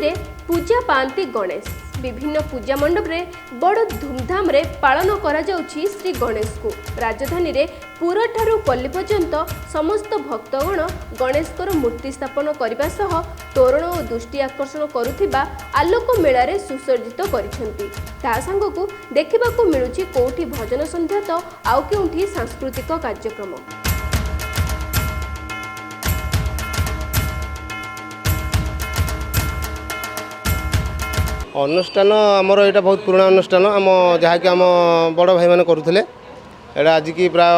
रे पूजा पाती गणेश विभिन्न पूजा मंडप रे बड़ धूमधाम रे पालन करा जाउछि श्री गणेश को। राजधानी रे पुर ठारू पल्ली पर्यंत समस्त भक्तगण गणेशकर मूर्ति स्थापन करने सह तोरण और दृष्टि आकर्षण करुथिबा आलोक मेला रे सुसज्जित करिसेंती। ता संगकु देखिबाकू मिलुछि कोठी भजन संध्या तो आउ केउठी सांस्कृतिक कार्यक्रम। अनुष्ठान आमर यहाँ बहुत पुराना अनुष्ठान आम जहाँकि आम बड़ भाई मैंने करुले एटा आज की प्राय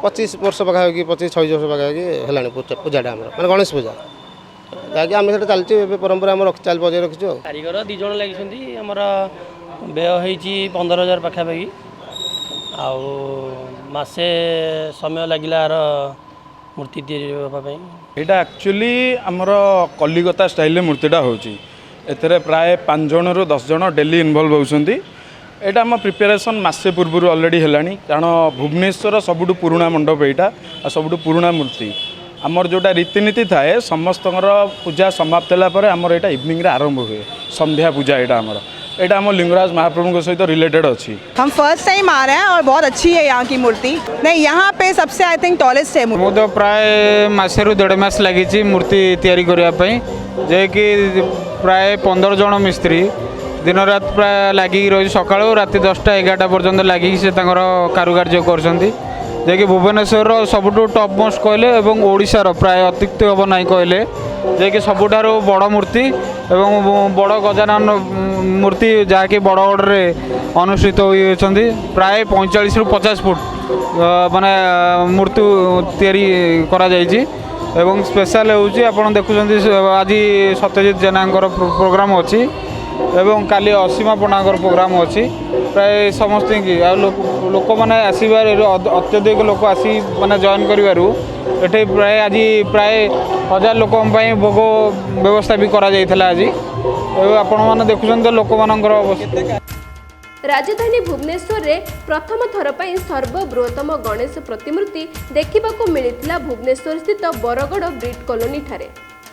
25 वर्ष पाखापाखि 25-26 वर्ष पाखापाखि है पूजाटा आम मैंने गणेश पूजा जहाँकि आम से चलती परंपरा आम चाल बजाय रखीचु। कारीगर 2 जण लगी आमर व्यय होती 15,000 पाखापाखि आसे समय लगिला मूर्ति यहाँ एक्चुअली आमर कलिकता स्टाइल मूर्तिटा होची एथरे प्राय 5 जन 10 जन डेली इनवल्व होउछंती। एटा हम प्रिपेरेसन मासे पूर्व ऑलरेडी हेलानी कारण भुवनेश्वर सबुठु पुराना मंडप यहाँ सबुठु पुराना मूर्ति आमर जोटा रीतिनीति थाए समस्त पूजा समाप्त होगा आमर यहाँ इवनिंग आरंभ हुए संध्या पूजा यहाँ आम लिंगराज महाप्रभु सहित रिलेटेड अच्छी। हम फर्स्ट टाइम आ रहे हैं और बहुत अच्छी है यहाँ की मूर्ति। नहीं, यहाँ पे सबसे आई थिंक टॉलेस्ट है। मु तो प्राय मासेरु 1.5 मास लगी मूर्ति तैयारी करने जे कि प्राय 15 जन मिस्त्री दिन रात प्राय लगी रही सका राति 10टा 11टा पर्यंत लगी से कारुकार्य कर भुवनेश्वर सबुठु टॉप मोस्ट कहले एवं ओडिशार प्राय अत्युक्ति हम ना कहले जे कि सबुठारु बड़ मूर्ति एवं बड़ गजानन मूर्ति जहाँकि बड़गढ़ अनुष्ठित होती प्राय 45 ରୁ 50 फुट माने मूर्ति तैयारी करा जायछि एवं स्पेशल होउछि आपण देखुछन्ति आज सत्यजित जेनांकर प्रोग्राम अछि एवं काली असीमा पणाकर प्रोग्राम अछि प्राय समस्त की लोक मैंने आसबार अत्यधिक लोक आसी माने जॉइन करिवारु एठे प्राय आज प्राय 1000 लोक भोग व्यवस्था भी करा जायथला आज आपण माने देखुछन्ति लोक मानकर अवस्था। राजधानी भुवनेश्वर रे प्रथम थर पर सर्वबृहत्तम गणेश प्रतिमूर्ति देखिबाकू मिलिथिला भुवनेश्वर स्थित बरगढ़ ब्रिट कॉलोनी ठारे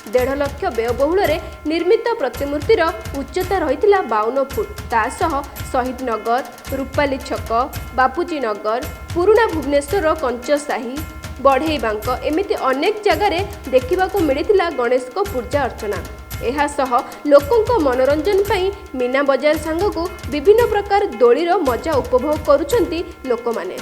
1.5 लाख व्ययबहुल निर्मित प्रतिमूर्तिर उच्चता रही 52 फुट। तासह शहीद नगर रूपाली छक बापूजी नगर पुराना भुवनेश्वर कंचसाही बढ़ईबांक एमिति अनेक जगार देखिबाकू मिलिथिला गणेश को पूजा अर्चना। एहा सह लोकंक मनोरंजन पई मीना बजार सांगकू विभिन्न प्रकार दोलीर मजा उपभोग करुछंती लोकमाने।